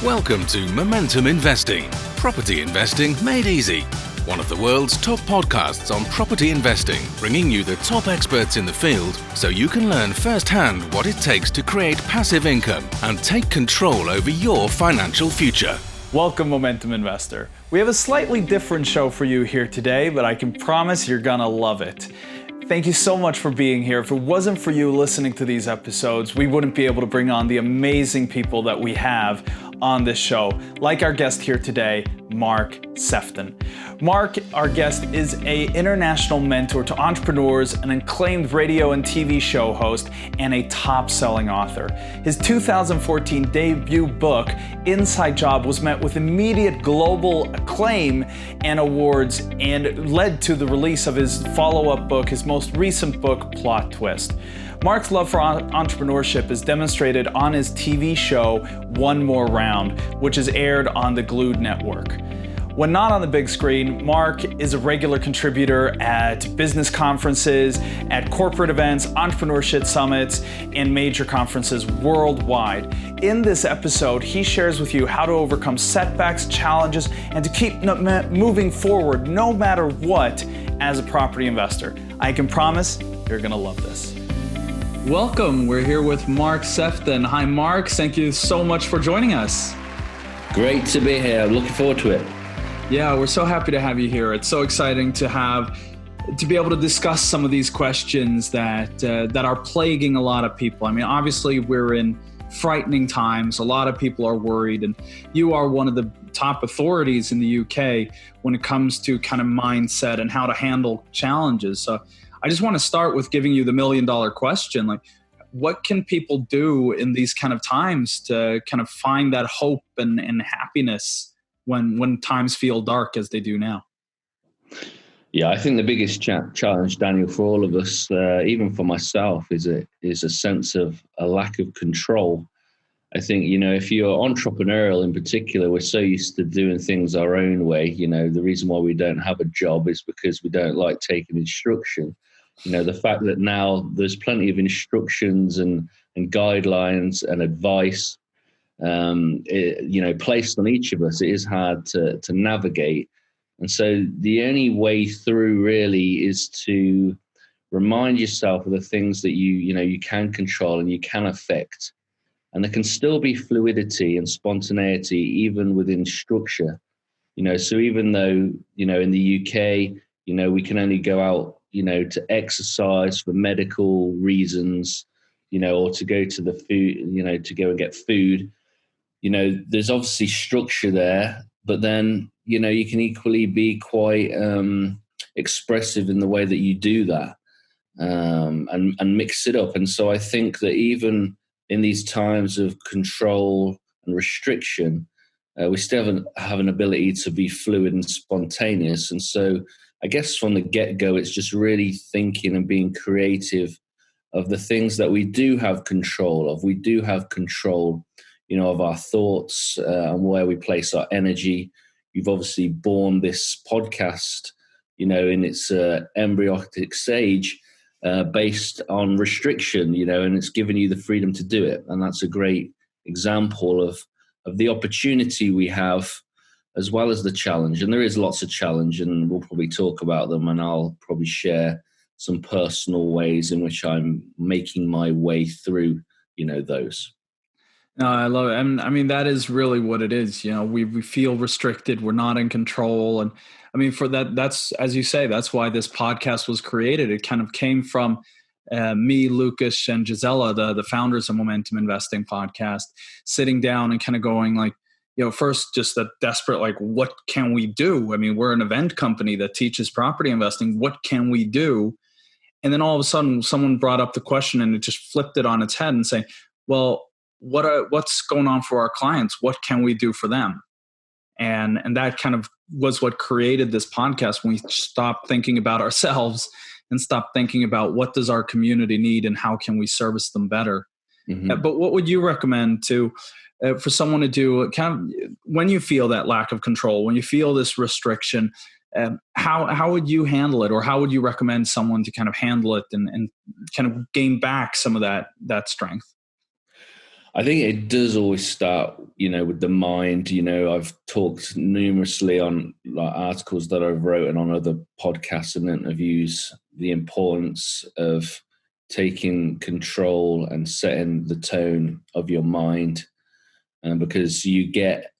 Welcome to Momentum Investing, property investing made easy. One of the world's top podcasts on property investing, bringing you the top experts in the field so you can learn firsthand what it takes to create passive income and take control over your financial future. Welcome, Momentum Investor. We have a slightly different show for you here today, but I can promise you're gonna love it. Thank you so much for being here. If it wasn't for you listening to these episodes, we wouldn't be able to bring on the amazing people that we have on this show, like our guest here today, Mark Sephton. Mark, our guest, is an international mentor to entrepreneurs, an acclaimed radio and TV show host, and a top-selling author. His 2014 debut book, Inside Job, was met with immediate global acclaim and awards and led to the release of his follow-up book, his most recent book, Plot Twist. Mark's love for entrepreneurship is demonstrated on his TV show, One More Round, which is aired on the Glewed network. When not on the big screen, Mark is a regular contributor at business conferences, at corporate events, entrepreneurship summits, and major conferences worldwide. In this episode, he shares with you how to overcome setbacks, challenges, and to keep moving forward no matter what as a property investor. I can promise you're gonna love this. Welcome, we're here with Mark Sephton. Hi Mark, thank you so much for joining us. Great to be here, I'm looking forward to it. Yeah, we're so happy to have you here. It's so exciting to be able to discuss some of these questions that are plaguing a lot of people. I mean, obviously we're in frightening times. A lot of people are worried, and you are one of the top authorities in the UK when it comes to kind of mindset and how to handle challenges. So I just want to start with giving you the $1 million question. Like, what can people do in these kind of times to kind of find that hope and happiness when times feel dark as they do now? Yeah, I think the biggest challenge, Daniel, for all of us, even for myself, is a sense of a lack of control. I think, if you're entrepreneurial in particular, we're so used to doing things our own way. The reason why we don't have a job is because we don't like taking instruction. The fact that now there's plenty of instructions and guidelines and advice, placed on each of us, it is hard to navigate. And so the only way through really is to remind yourself of the things that you can control and you can affect. And there can still be fluidity and spontaneity even within structure. So even though, in the UK, we can only go out, to exercise for medical reasons, or to go to the food, to go and get food, there's obviously structure there, but then, you can equally be quite expressive in the way that you do that, and mix it up. And so I think that even in these times of control and restriction, we still have an ability to be fluid and spontaneous. And so I guess from the get-go, it's just really thinking and being creative of the things that we do have control of. We do have control, of our thoughts and where we place our energy. You've obviously born this podcast, in its embryonic stage, based on restriction, and it's given you the freedom to do it. And that's a great example of the opportunity we have, as well as the challenge. And there is lots of challenge, and we'll probably talk about them, and I'll probably share some personal ways in which I'm making my way through, those. No, I love it. And I mean, that is really what it is. We feel restricted. We're not in control. And I mean, for that's, as you say, that's why this podcast was created. It kind of came from me, Lucas, and Gisela, the founders of Momentum Investing podcast, sitting down and kind of going like, first just that desperate, like, what can we do? I mean, we're an event company that teaches property investing. What can we do? And then all of a sudden someone brought up the question and it just flipped it on its head and say, well, what's going on for our clients? What can we do for them? And that kind of was what created this podcast, when we stopped thinking about ourselves and stopped thinking about what does our community need and how can we service them better. Mm-hmm. But what would you recommend for someone to do kind of when you feel that lack of control, when you feel this restriction? How would you handle it, or how would you recommend someone to kind of handle it and kind of gain back some of that strength? I think it does always start, with the mind. I've talked numerously on articles that I've written on other podcasts and interviews, the importance of taking control and setting the tone of your mind, because you get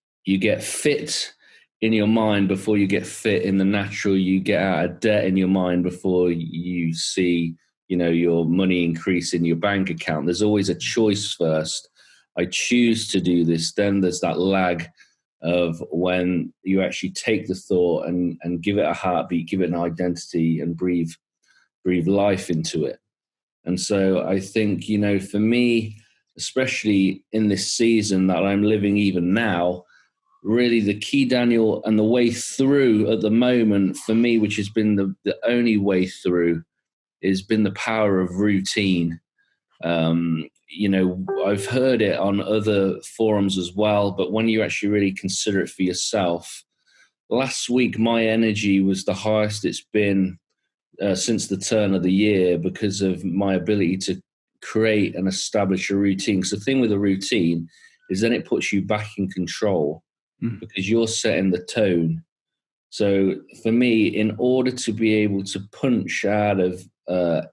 fit in your mind before you get fit in the natural. You get out of debt in your mind before you see, your money increase in your bank account. There's always a choice first. I choose to do this. Then there's that lag of when you actually take the thought and give it a heartbeat, give it an identity, and breathe life into it. And so I think, for me, especially in this season that I'm living even now, really the key, Daniel, and the way through at the moment for me, which has been the only way through, has been the power of routine. I've heard it on other forums as well, but when you actually really consider it for yourself, last week my energy was the highest it's been since the turn of the year, because of my ability to create and establish a routine. Because the thing with a routine is then it puts you back in control, because you're setting the tone. So for me, in order to be able to punch out of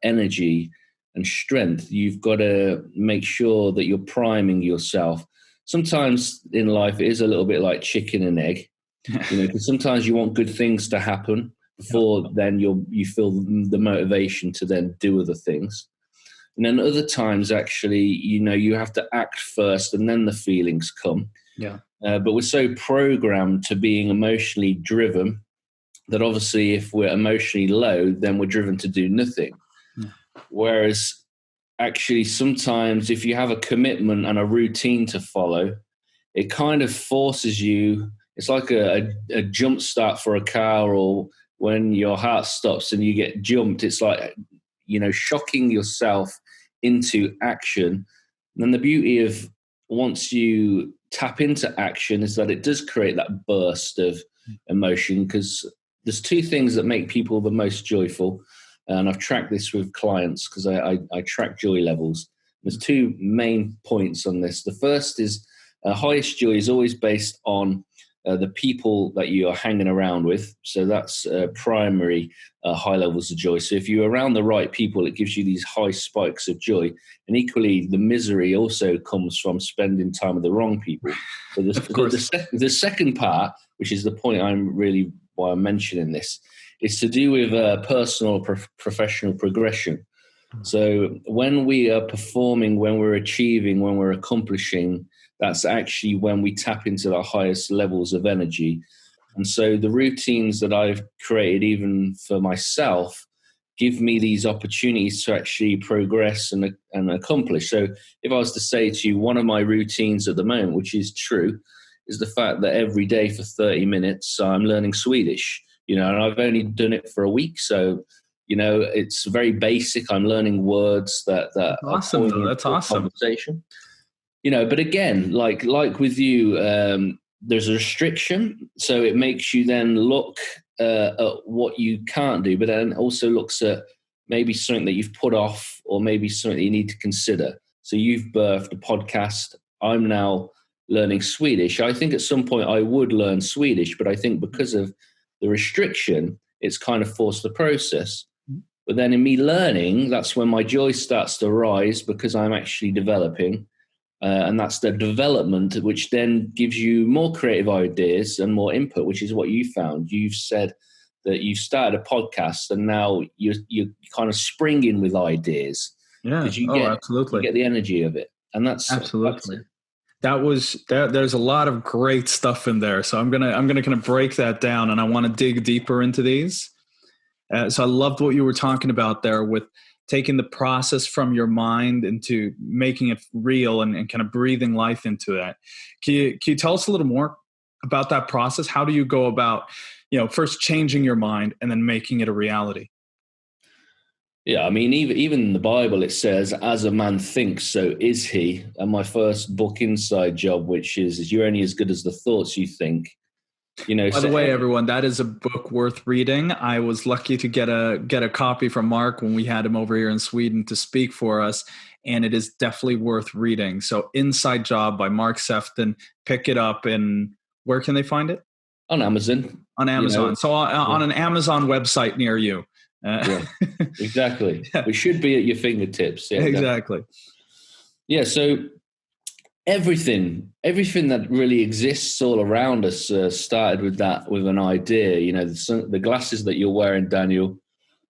energy and strength, you've got to make sure that you're priming yourself. Sometimes in life it is a little bit like chicken and egg, because sometimes you want good things to happen before then you feel the motivation to then do other things. And then other times, actually, you have to act first and then the feelings come. Yeah. But we're so programmed to being emotionally driven that obviously if we're emotionally low, then we're driven to do nothing. Yeah. Whereas actually sometimes if you have a commitment and a routine to follow, it kind of forces you. It's like a jump start for a car, or when your heart stops and you get jumped, it's like, shocking yourself into action. And then the beauty of once you tap into action is that it does create that burst of emotion, because there's two things that make people the most joyful. And I've tracked this with clients because I track joy levels. There's two main points on this. The first is highest joy is always based on the people that you are hanging around with. So that's primary high levels of joy. So if you're around the right people, it gives you these high spikes of joy. And equally, the misery also comes from spending time with the wrong people. So the second part, which is the point why I'm mentioning this, is to do with personal professional progression. So when we are performing, when we're achieving, when we're accomplishing, that's actually when we tap into the highest levels of energy. And so the routines that I've created, even for myself, give me these opportunities to actually progress and accomplish. So if I was to say to you, one of my routines at the moment, which is true, is the fact that every day for 30 minutes, I'm learning Swedish, and I've only done it for a week. So, it's very basic. I'm learning words that awesome. That's awesome. Conversation. But again, like with you, there's a restriction. So it makes you then look at what you can't do, but then also looks at maybe something that you've put off, or maybe something that you need to consider. So you've birthed a podcast. I'm now learning Swedish. I think at some point I would learn Swedish, but I think because of the restriction, it's kind of forced the process. But then in me learning, that's when my joy starts to rise, because I'm actually developing. And that's the development, which then gives you more creative ideas and more input, which is what you found. You've said that you've started a podcast and now you're kind of springing with ideas. Yeah, absolutely. You get the energy of it. And that's absolutely. There's a lot of great stuff in there. So I'm gonna kind of break that down, and I want to dig deeper into these. So I loved what you were talking about there with taking the process from your mind into making it real and kind of breathing life into that. Can you tell us a little more about that process? How do you go about, first changing your mind and then making it a reality? Yeah, I mean, even in the Bible, it says, as a man thinks, so is he. And my first book inside job, which is you're only as good as the thoughts you think. By the way, everyone, that is a book worth reading. I was lucky to get a copy from Mark when we had him over here in Sweden to speak for us, and it is definitely worth reading. So Inside Job by Mark Sephton. Pick it up, and where can they find it? On Amazon. On Amazon. So on an Amazon website near you. Yeah, exactly. It should be at your fingertips. Yeah, exactly. Definitely. Yeah, so everything that really exists all around us started with an idea. The glasses that you're wearing, Daniel,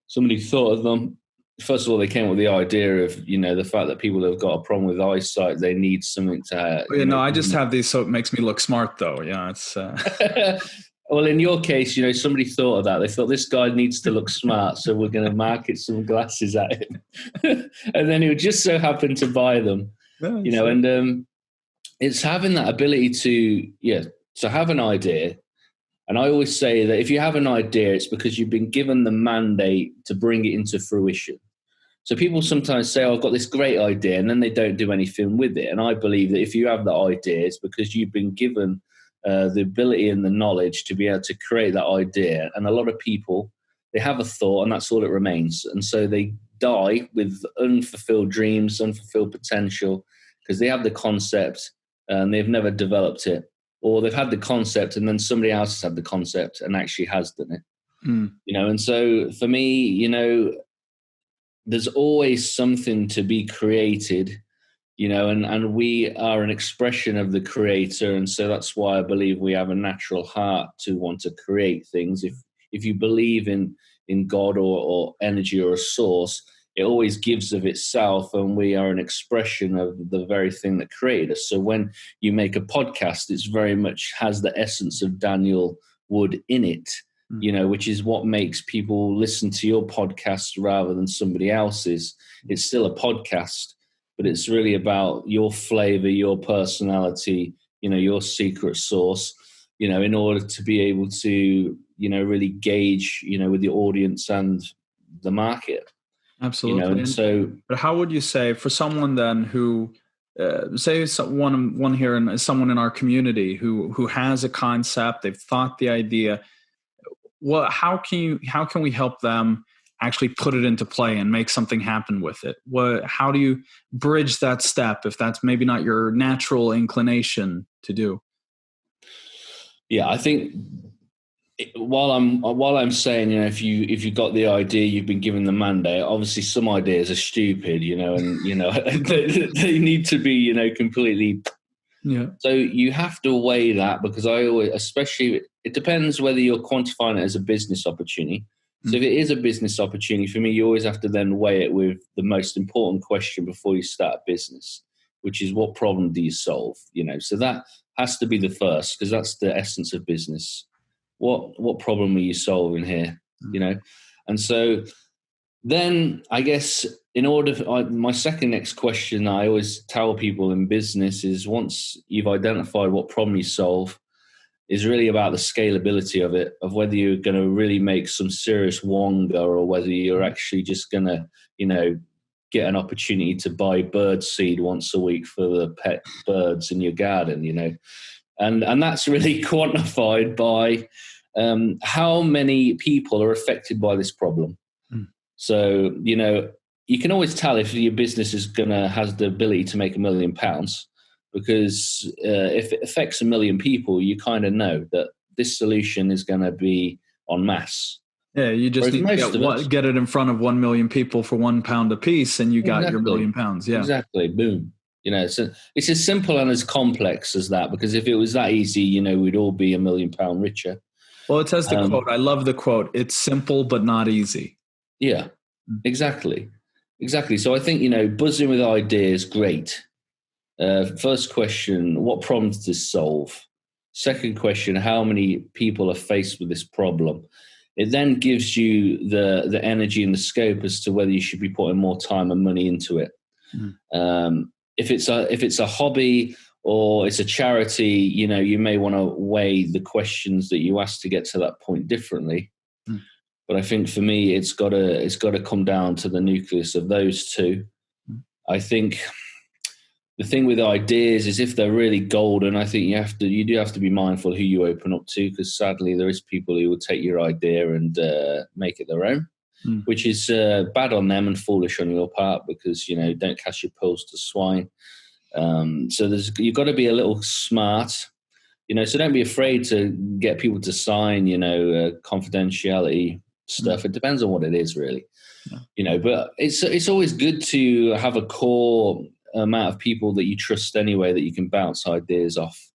somebody thought of them. First of all, they came up with the idea of, the fact that people have got a problem with eyesight, they need something to... I just have these so it makes me look smart, though. Yeah, it's... Well, in your case, somebody thought of that. They thought, this guy needs to look smart, so we're going to market some glasses at him. And then he would just so happen to buy them, and it's having that ability to have an idea. And I always say that if you have an idea, it's because you've been given the mandate to bring it into fruition. So people sometimes say, I've got this great idea, and then they don't do anything with it. And I believe that if you have that idea, it's because you've been given the ability and the knowledge to be able to create that idea. And a lot of people, they have a thought and that's all it remains. And so they die with unfulfilled dreams, unfulfilled potential, because they have the concept and they've never developed it. Or they've had the concept and then somebody else has had the concept and actually has done it. And so for me, there's always something to be created, and we are an expression of the creator. And so that's why I believe we have a natural heart to want to create things. If you believe in God or energy or a source, it always gives of itself, and we are an expression of the very thing that created us. So when you make a podcast, it's very much has the essence of Daniel Wood in it, which is what makes people listen to your podcast rather than somebody else's. It's still a podcast, but it's really about your flavor, your personality, your secret sauce, in order to be able to, really gauge, with the audience and the market. Absolutely. But how would you say for someone then who, say one here and someone in our community who has a concept, they've thought the idea, how can we help them actually put it into play and make something happen with it? How do you bridge that step if that's maybe not your natural inclination to do? Yeah, I think while I'm saying, if you got the idea, you've been given the mandate. Obviously, some ideas are stupid, and they need to be, completely. Yeah. So you have to weigh that, because especially it depends whether you're quantifying it as a business opportunity. So if it is a business opportunity, for me, you always have to then weigh it with the most important question before you start a business, which is what problem do you solve? So that has to be the first, because that's the essence of business. What problem are you solving here? And so then I guess my second next question I always tell people in business is, once you've identified what problem you solve, is really about the scalability of it, of whether you're going to really make some serious wonga or whether you're actually just going to, get an opportunity to buy bird seed once a week for the pet birds in your garden, and that's really quantified by how many people are affected by this problem. So, you can always tell if your business has the ability to make £1 million, because if it affects 1 million people, you kind of know that this solution is going to be en masse. Yeah, you just need to get it in front of 1 million people for £1 a piece, and you got your £1 million. Yeah, exactly. Boom. So it's as simple and as complex as that, because if it was that easy, we'd all be £1 million richer. Well, it says the quote. I love the quote. It's simple but not easy. Yeah, exactly. So I think, buzzing with ideas, great. First question, what problem does this solve? Second question, how many people are faced with this problem? It then gives you the energy and the scope as to whether you should be putting more time and money into it. If it's a hobby or it's a charity, you may want to weigh the questions that you ask to get to that point differently. But I think for me, it's got to come down to the nucleus of those two. I think the thing with ideas is if they're really golden, I think you do have to be mindful who you open up to, because sadly there is people who will take your idea and make it their own, which is bad on them and foolish on your part, because, don't cast your pearls to swine. So you've got to be a little smart, so don't be afraid to get people to sign, confidentiality stuff. It depends on what it is, really, but it's always good to have a core amount of people that you trust anyway, that you can bounce ideas off.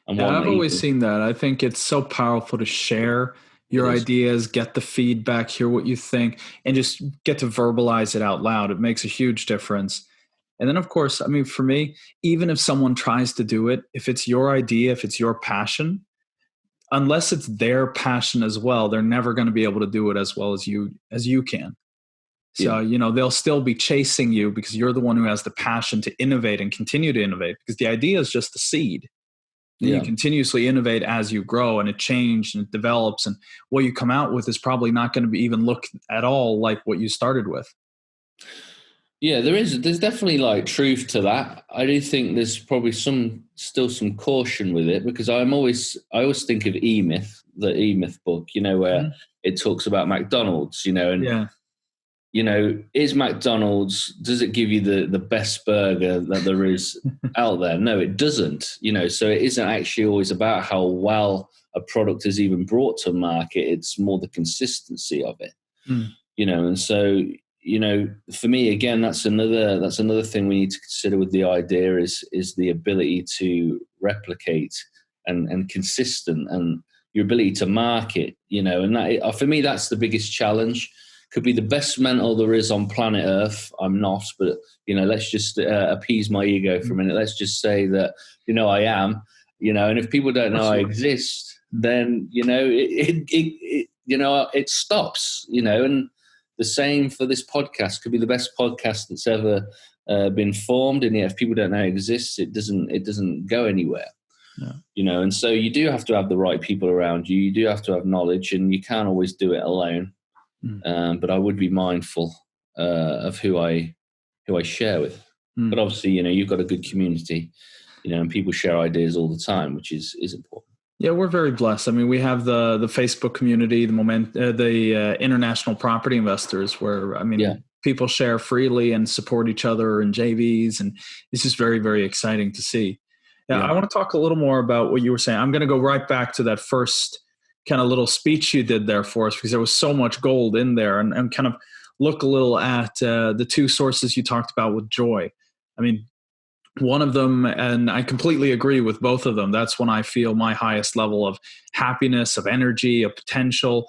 And I've always seen that. I think it's so powerful to share your ideas, get the feedback, hear what you think, and just get to verbalize it out loud. It makes a huge difference. And then, of course, I mean, for me, even if someone tries to do it, if it's your idea, if it's your passion, unless it's their passion as well, they're never going to be able to do it as well as you can. So, they'll still be chasing you because you're the one who has the passion to innovate and continue to innovate, because the idea is just the seed. You continuously innovate as you grow, and it changes and it develops, and what you come out with is probably not going to be even look at all like what you started with. Yeah, there's definitely like truth to that. I do think there's probably still some caution with it, because I always think of E-Myth, the E-Myth book, where it talks about McDonald's, and is McDonald's, does it give you the best burger that there is out there? No, it doesn't, so it isn't actually always about how well a product is even brought to market. It's more the consistency of it, and so, for me, again, that's another thing we need to consider with the idea is the ability to replicate and consistent, and your ability to market, and that, for me, that's the biggest challenge. Could be the best mentor there is on planet Earth. I'm not, but let's just appease my ego for a minute. Let's just say that I am, and if people don't know I exist, then it stops, and the same for this podcast. Could be the best podcast that's ever been formed, and yet if people don't know it exists, it doesn't go anywhere. Yeah. And so you do have to have the right people around you. You do have to have knowledge, and you can't always do it alone. But I would be mindful of who I share with. But obviously, you've got a good community, and people share ideas all the time, which is important. Yeah, we're very blessed. I mean, we have the Facebook community, the international property investors, where people share freely and support each other in JVs, and it's just very, very exciting to see. Now, I want to talk a little more about what you were saying. I'm going to go right back to that first kind of little speech you did there for us, because there was so much gold in there, and kind of look a little at the two sources you talked about with joy. I mean, one of them, and I completely agree with both of them, that's when I feel my highest level of happiness, of energy, of potential.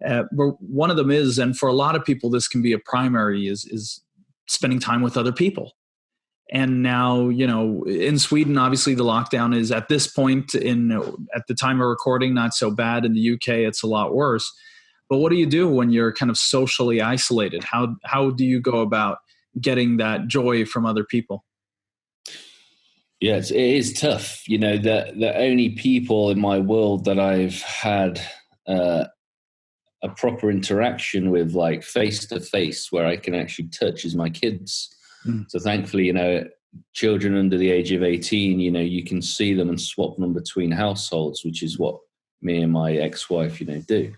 But one of them is, and for a lot of people this can be a primary, is spending time with other people. And now, in Sweden, obviously the lockdown is at this point at the time of recording, not so bad. In the UK, it's a lot worse. But what do you do when you're kind of socially isolated? How do you go about getting that joy from other people? Yes, it is tough. The only people in my world that I've had a proper interaction with, like face to face, where I can actually touch, is my kids. So thankfully, children under the age of 18, you can see them and swap them between households, which is what me and my ex-wife, do.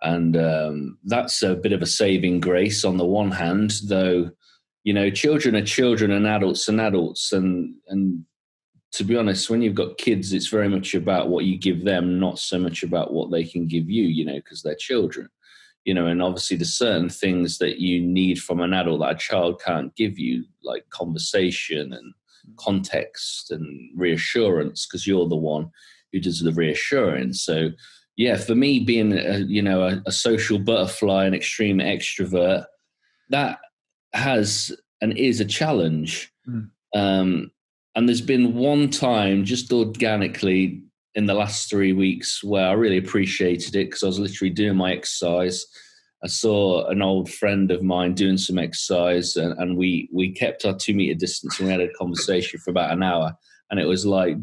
And that's a bit of a saving grace on the one hand, though, children are children and adults and adults. And to be honest, when you've got kids, it's very much about what you give them, not so much about what they can give you, because they're children. And obviously there's certain things that you need from an adult that a child can't give you, like conversation and context and reassurance, because you're the one who does the reassurance. So, yeah, for me, being a social butterfly, an extreme extrovert, that has and is a challenge. And there's been one time, just organically, in the last 3 weeks, where I really appreciated it, because I was literally doing my exercise. I saw an old friend of mine doing some exercise, and we kept our 2 meter distance, and we had a conversation for about an hour, and it was like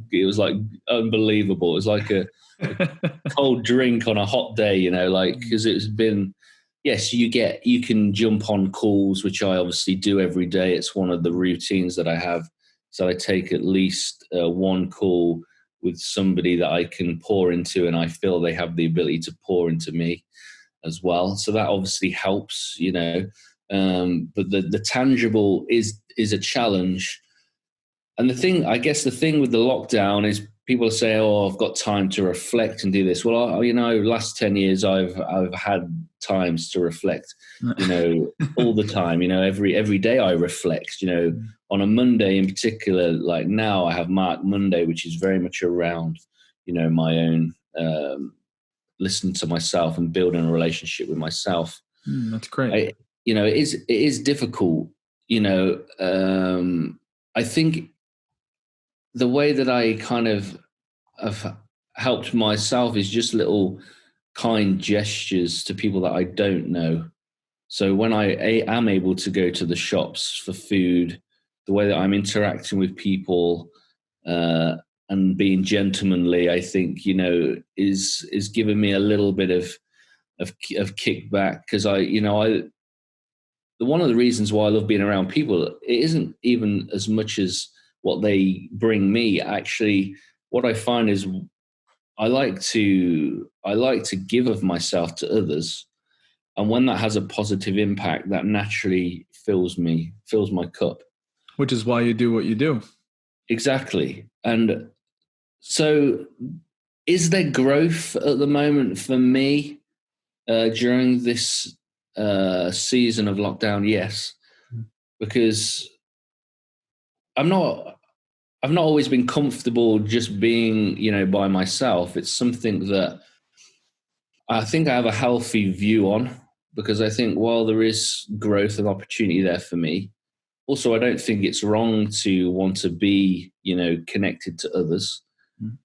unbelievable. It was like a cold drink on a hot day, because it's been, yes, you can jump on calls, which I obviously do every day. It's one of the routines that I have So I take at least one call with somebody that I can pour into, and I feel they have the ability to pour into me as well. So that obviously helps, but the tangible is a challenge. And the thing with the lockdown is people say, "Oh, I've got time to reflect and do this." Well, last 10 years I've had times to reflect, all the time. Every day I reflect. On a Monday in particular, like now I have Mark Monday, which is very much around, my own listening to myself and building a relationship with myself. That's great. It is difficult. I think the way that I kind of have helped myself is just little kind gestures to people that I don't know. So when I am able to go to the shops for food, the way that I'm interacting with people and being gentlemanly, I think, is giving me a little bit of kickback, because one of the reasons why I love being around people, it isn't even as much as what they bring me. Actually, what I find is I like to give of myself to others. And when that has a positive impact, that naturally fills my cup. Which is why you do what you do. Exactly. And so is there growth at the moment for me during this season of lockdown? Yes, because I've not always been comfortable just being, by myself. It's something that I think I have a healthy view on, because I think while there is growth and opportunity there for me, also I don't think it's wrong to want to be, connected to others.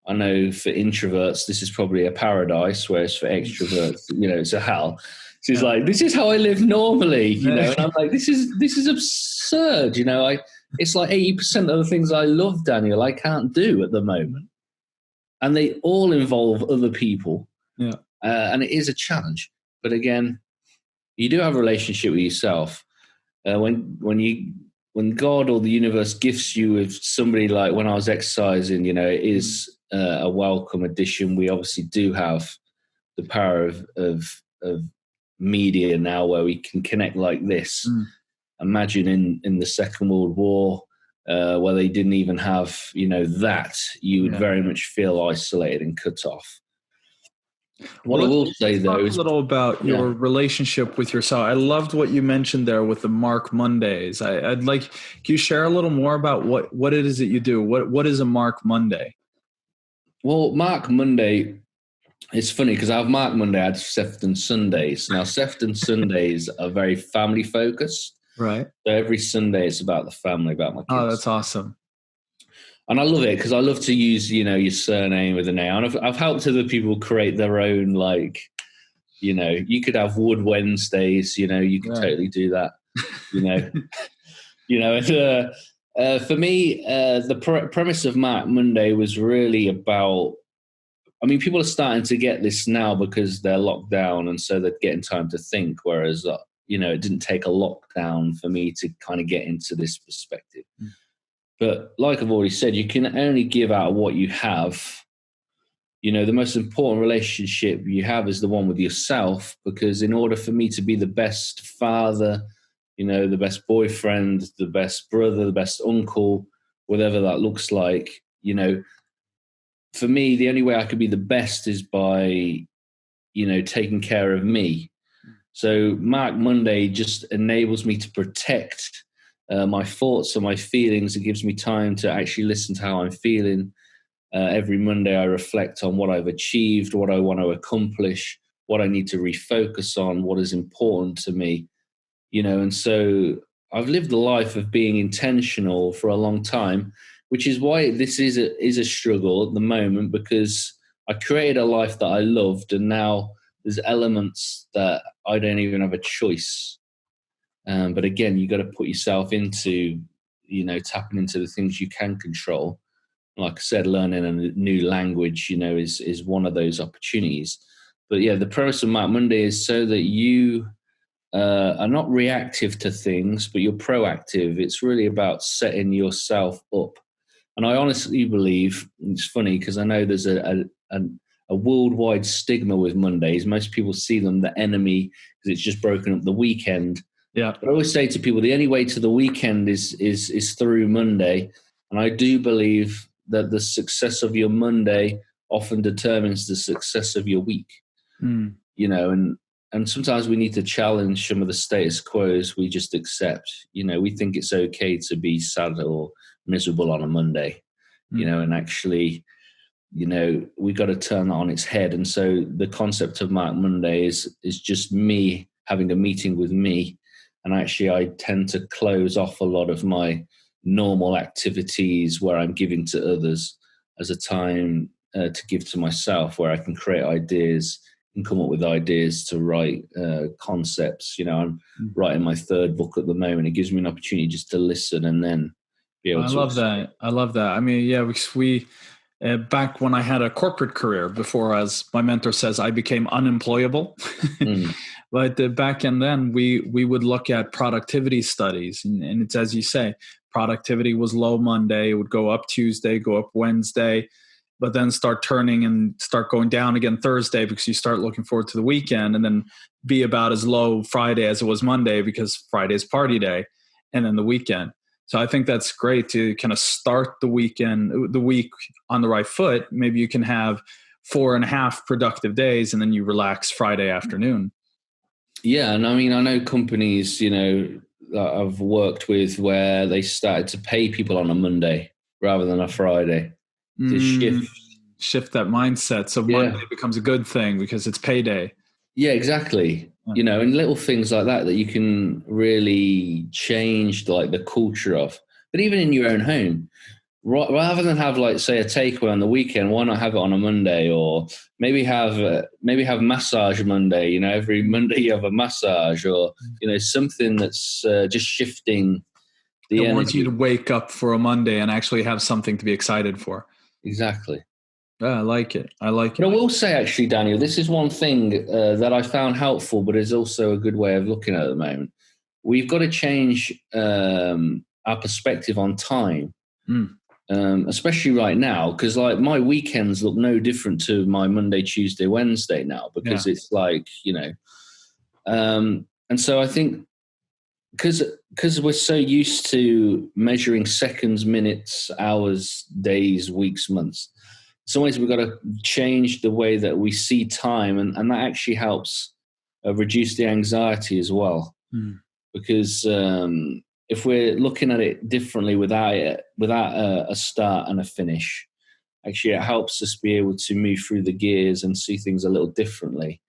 I know for introverts, this is probably a paradise, whereas for extroverts, it's a hell. She's like, this is how I live normally, and I'm like, this is absurd. It's like 80% of the things I love, Daniel, I can't do at the moment. And they all involve other people. Yeah. And it is a challenge. But again, you do have a relationship with yourself. When God or the universe gifts you with somebody, like when I was exercising, it is a welcome addition. We obviously do have the power of media now, where we can connect like this. Imagine in the Second World War, where they didn't even have, that, you would very much feel isolated and cut off. What I will say, though, is a little about your relationship with yourself. I loved what you mentioned there with the Mark Mondays. I'd like, can you share a little more about what it is that you do? What is a Mark Monday? Well, Mark Monday, it's funny because I have Mark Monday, I have Sephton Sundays. Now, Sephton Sundays are very family focused. Right. So every Sunday it's about the family, about my kids. Oh, that's awesome. And I love it because I love to use, your surname with a name. And I've helped other people create their own, you could have Wood Wednesdays, you could totally do that, and, for me, the premise of Mark Monday was really about, people are starting to get this now because they're locked down, and so they're getting time to think, whereas, it didn't take a lockdown for me to kind of get into this perspective. But like I've already said, you can only give out what you have. The most important relationship you have is the one with yourself, because in order for me to be the best father, the best boyfriend, the best brother, the best uncle, whatever that looks like, for me, the only way I could be the best is by, taking care of me. So Mark Monday just enables me to protect my thoughts and my feelings. It gives me time to actually listen to how I'm feeling. Every Monday I reflect on what I've achieved, what I want to accomplish, what I need to refocus on, what is important to me, and so I've lived a life of being intentional for a long time, which is why this is a struggle at the moment, because I created a life that I loved, and now there's elements that I don't even have a choice. But again, you got to put yourself into, tapping into the things you can control. Like I said, learning a new language, is one of those opportunities. But yeah, the premise of Mark Monday is so that you are not reactive to things, but you're proactive. It's really about setting yourself up. And I honestly believe, it's funny because I know there's a worldwide stigma with Mondays. Most people see them the enemy because it's just broken up the weekend. Yeah. But I always say to people, the only way to the weekend is through Monday. And I do believe that the success of your Monday often determines the success of your week. You know, and sometimes we need to challenge some of the status quos we just accept. You know, we think it's okay to be sad or miserable on a Monday, you know, and actually, you know, we got to turn that on its head. And so the concept of Mark Monday is just me having a meeting with me. And actually, I tend to close off a lot of my normal activities where I'm giving to others as a time to give to myself, where I can create ideas and come up with ideas to write concepts. You know, I'm writing my third book at the moment. It gives me an opportunity just to listen and then be able to. I love that. I mean, yeah, we back when I had a corporate career before, as my mentor says, I became unemployable. But back and then we would look at productivity studies, and it's as you say, productivity was low Monday, it would go up Tuesday, go up Wednesday, but then start turning and start going down again Thursday because you start looking forward to the weekend, and then be about as low Friday as it was Monday because Friday's party day, and then the weekend. So I think that's great to kind of start the week on the right foot. Maybe you can have 4.5 productive days and then you relax Friday afternoon. Yeah. And I mean, I know companies, you know, that I've worked with where they started to pay people on a Monday rather than a Friday to shift that mindset. So Monday becomes a good thing because it's payday. Yeah, exactly. You know, and little things like that you can really change like the culture of. But even in your own home, rather than have like say a takeaway on the weekend, why not have it on a Monday? Or maybe have massage Monday. You know, every Monday you have a massage, or you know, something that's just shifting the energy. I want you to wake up for a Monday and actually have something to be excited for. Exactly. Yeah, I like it. But I will say, actually, Daniel, this is one thing that I found helpful, but is also a good way of looking at the moment. We've got to change our perspective on time, especially right now, because like my weekends look no different to my Monday, Tuesday, Wednesday now, because it's like, you know, and so I think because we're so used to measuring seconds, minutes, hours, days, weeks, months, in some ways we've got to change the way that we see time, and that actually helps reduce the anxiety as well. Because if we're looking at it differently without a start and a finish, actually it helps us be able to move through the gears and see things a little differently.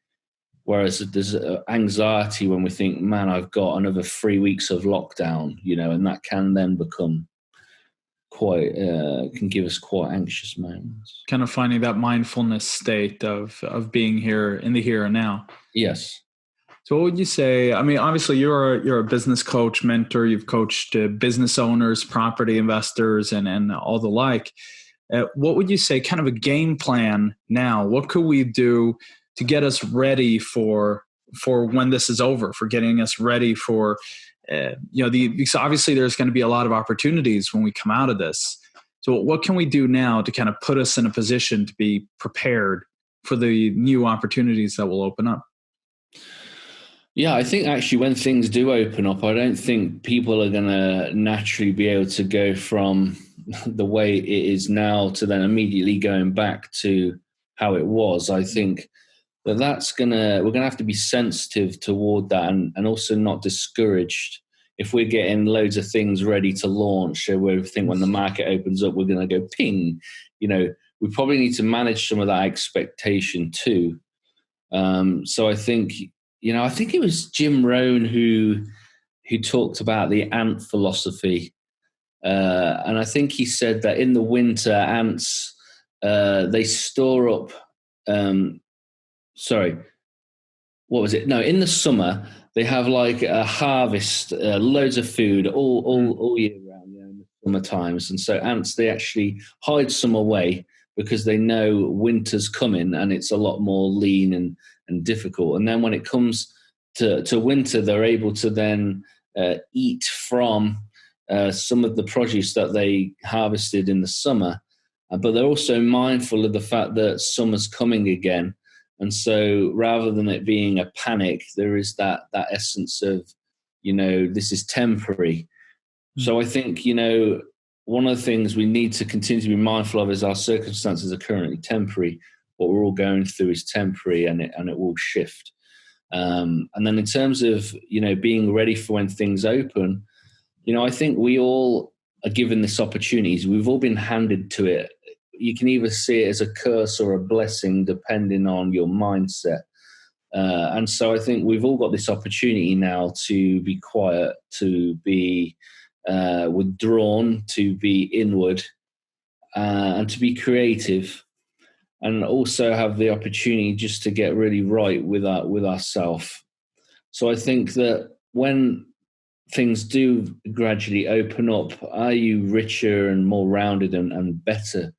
Whereas there's anxiety when we think, man, I've got another 3 weeks of lockdown, you know, and that can then become can give us quite anxious moments. Kind of finding that mindfulness state of being here in the here and now. Yes. So what would you say? I mean, obviously you're a business coach, mentor. You've coached business owners, property investors, and all the like. What would you say? Kind of a game plan now. What could we do to get us ready for when this is over? For getting us ready for because obviously there's going to be a lot of opportunities when we come out of this. So what can we do now to kind of put us in a position to be prepared for the new opportunities that will open up? Yeah, I think actually when things do open up, I don't think people are going to naturally be able to go from the way it is now to then immediately going back to how it was. I think we're going to have to be sensitive toward that and also not discouraged if we're getting loads of things ready to launch. So we think when the market opens up, we're going to go ping. You know, we probably need to manage some of that expectation too. So I think it was Jim Rohn who talked about the ant philosophy. And I think he said that in the winter, ants, they store up, what was it? No, in the summer, they have like a harvest, loads of food all year round, you know, in the summer times. And so ants, they actually hide some away because they know winter's coming and it's a lot more lean and difficult. And then when it comes to winter, they're able to then eat from some of the produce that they harvested in the summer. But they're also mindful of the fact that summer's coming again. And so rather than it being a panic, there is that essence of, this is temporary. So I think, one of the things we need to continue to be mindful of is our circumstances are currently temporary. What we're all going through is temporary, and it will shift. And then in terms of, being ready for when things open, I think we all are given this opportunity. We've all been handed to it. You can either see it as a curse or a blessing, depending on your mindset. And so I think we've all got this opportunity now to be quiet, to be withdrawn, to be inward, and to be creative, and also have the opportunity just to get really right with ourselves. So I think that when things do gradually open up, are you richer and more rounded and better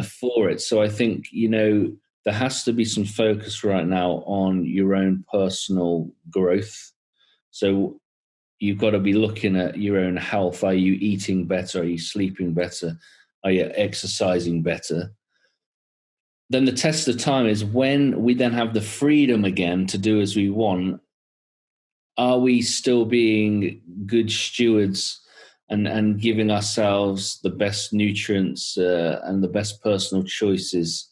for it? So I think, there has to be some focus right now on your own personal growth. So you've got to be looking at your own health. Are you eating better? Are you sleeping better? Are you exercising better? Then the test of time is when we then have the freedom again to do as we want. Are we still being good stewards and giving ourselves the best nutrients and the best personal choices?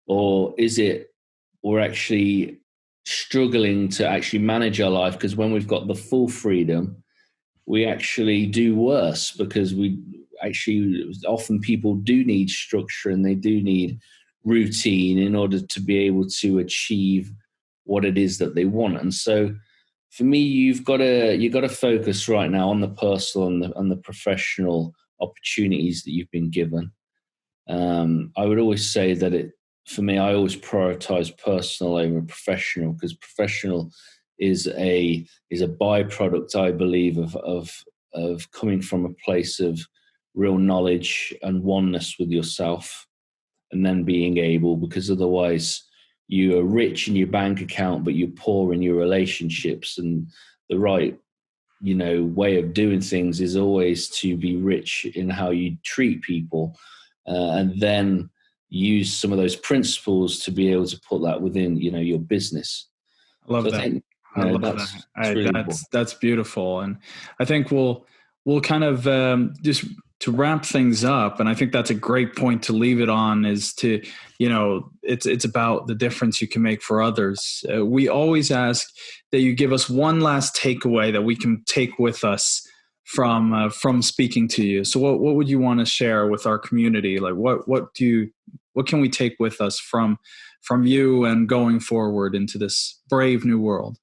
Or is it we're actually struggling to actually manage our life? Because when we've got the full freedom, we actually do worse, because often people do need structure and they do need routine in order to be able to achieve what it is that they want. And so for me, you've got to focus right now on the personal and the professional opportunities that you've been given. I would always say that for me, I always prioritize personal over professional, because professional is a byproduct, I believe, of coming from a place of real knowledge and oneness with yourself, and then being able, because otherwise you are rich in your bank account, but you're poor in your relationships. And the right, way of doing things is always to be rich in how you treat people, and then use some of those principles to be able to put that within, your business. I love that. I love that. That's beautiful. And I think we'll kind of just to wrap things up. And I think that's a great point to leave it on, is to, it's about the difference you can make for others. We always ask that you give us one last takeaway that we can take with us from speaking to you. So what would you want to share with our community? Like what can we take with us from you and going forward into this brave new world?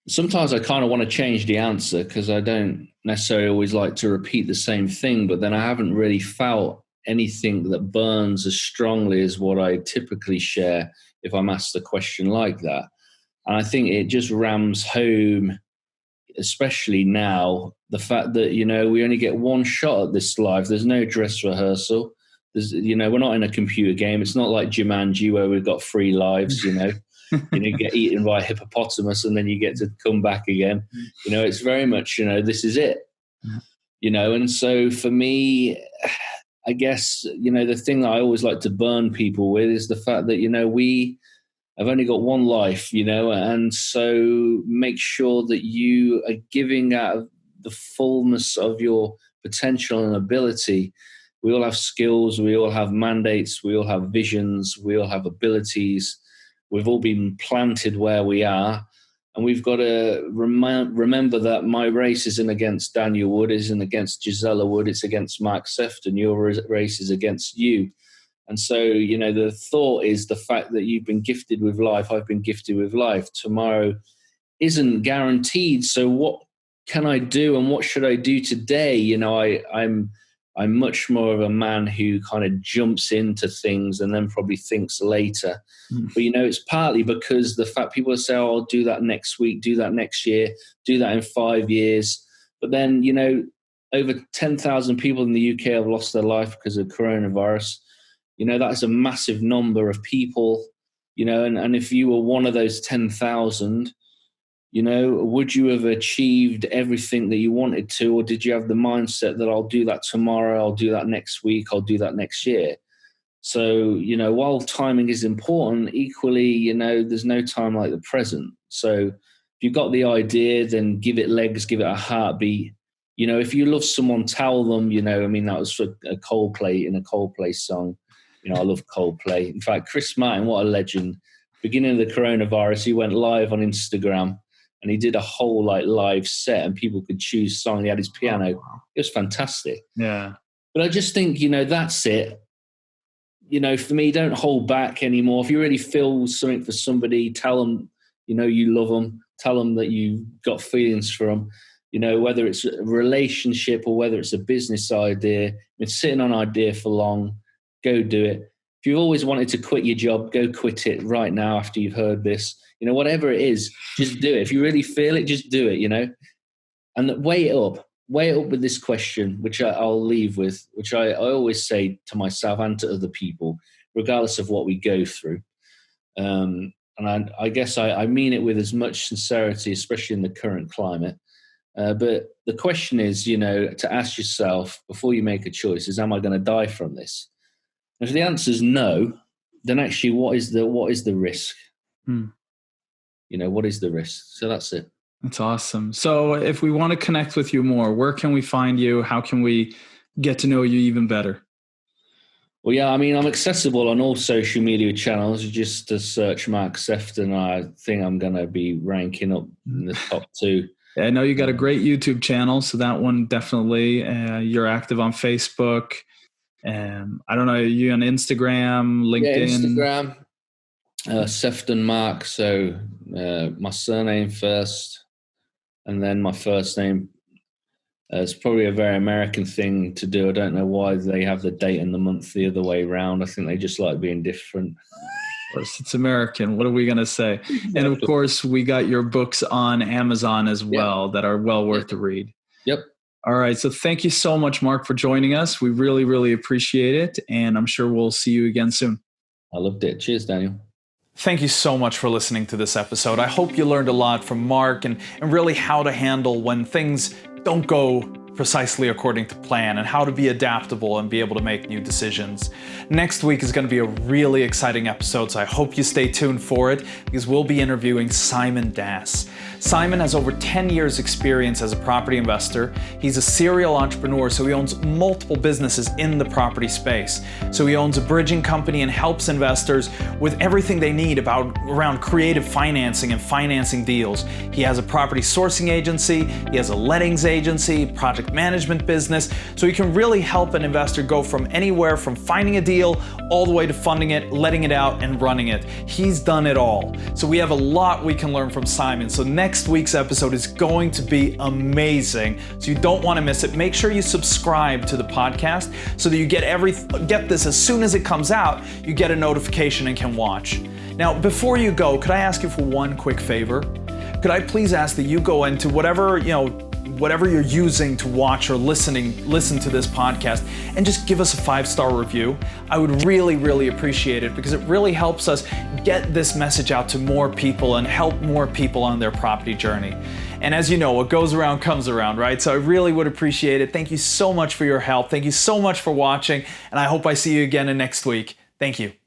Sometimes I kind of want to change the answer, because I don't necessarily always like to repeat the same thing, but then I haven't really felt anything that burns as strongly as what I typically share if I'm asked a question like that. And I think it just rams home, especially now, the fact that, we only get one shot at this life. There's no dress rehearsal. We're not in a computer game. It's not like Jumanji where we've got 3 lives, you get eaten by a hippopotamus and then you get to come back again. It's very much, this is it, and so for me, I guess, the thing that I always like to burn people with is the fact that, we have only got one life, and so make sure that you are giving out the fullness of your potential and ability. We all have skills, we all have mandates, we all have visions, we all have abilities. We've all been planted where we are, and we've got to remember that my race isn't against Daniel Wood, isn't against Gisela Wood, it's against Mark Sephton. Your race is against you. And so, the thought is the fact that you've been gifted with life, I've been gifted with life. Tomorrow isn't guaranteed. So what can I do and what should I do today? I'm much more of a man who kind of jumps into things and then probably thinks later. But, it's partly because the fact people say, oh, I'll do that next week, do that next year, do that in 5 years. But then, over 10,000 people in the UK have lost their life because of coronavirus. That is a massive number of people, and if you were one of those 10,000, Would you have achieved everything that you wanted to, or did you have the mindset that I'll do that tomorrow, I'll do that next week, I'll do that next year? So, while timing is important, equally, there's no time like the present. So if you've got the idea, then give it legs, give it a heartbeat. If you love someone, tell them, that was for a Coldplay song. I love Coldplay. In fact, Chris Martin, what a legend. Beginning of the coronavirus, he went live on Instagram and he did a whole live set and people could choose song. He had his piano. Oh, wow. It was fantastic. Yeah. But I just think, that's it. For me, don't hold back anymore. If you really feel something for somebody, tell them, you love them. Tell them that you've got feelings for them. Whether it's a relationship or whether it's a business idea, been sitting on an idea for long, go do it. If you've always wanted to quit your job, go quit it right now after you've heard this. Whatever it is, just do it. If you really feel it, just do it, And weigh it up with this question, which I'll leave with, which I always say to myself and to other people, regardless of what we go through. And I guess I mean it with as much sincerity, especially in the current climate. But the question is, to ask yourself before you make a choice is, am I going to die from this? And if the answer is no, then actually what is the risk? What is the risk? So that's it. That's awesome. So if we want to connect with you more, where can we find you? How can we get to know you even better? Well, yeah, I'm accessible on all social media channels. Just to search Mark Sephton, I think I'm going to be ranking up in the top 2. Yeah, I know you got a great YouTube channel, so that one definitely. You're active on Facebook. I don't know, are you on Instagram, LinkedIn? Yeah, Instagram, Sephton Mark. So my surname first, and then my first name. It's probably a very American thing to do. I don't know why they have the date and the month the other way around. I think they just like being different. Of course, it's American. What are we going to say? And of course, we got your books on Amazon as well that are well worth the read. Yep. All right. So thank you so much, Mark, for joining us. We really, really appreciate it. And I'm sure we'll see you again soon. I loved it. Cheers, Daniel. Thank you so much for listening to this episode. I hope you learned a lot from Mark and really how to handle when things don't go precisely according to plan and how to be adaptable and be able to make new decisions. Next week is going to be a really exciting episode, so I hope you stay tuned for it because we'll be interviewing Simon Das. Simon has over 10 years experience as a property investor. He's a serial entrepreneur, so he owns multiple businesses in the property space. So he owns a bridging company and helps investors with everything they need around creative financing and financing deals. He has a property sourcing agency, he has a lettings agency, project management business, so he can really help an investor go from anywhere from finding a deal all the way to funding it, letting it out, and running it. He's done it all. So we have a lot we can learn from Simon. So next week's episode is going to be amazing. So you don't want to miss it. Make sure you subscribe to the podcast so that you get this as soon as it comes out, you get a notification and can watch. Now, before you go, could I ask you for one quick favor? Could I please ask that you go into whatever you're using to watch or listen to this podcast and just give us a 5-star review. I would really, really appreciate it because it really helps us get this message out to more people and help more people on their property journey. And as you know, what goes around comes around, right? So I really would appreciate it. Thank you so much for your help. Thank you so much for watching, and I hope I see you again next week. Thank you.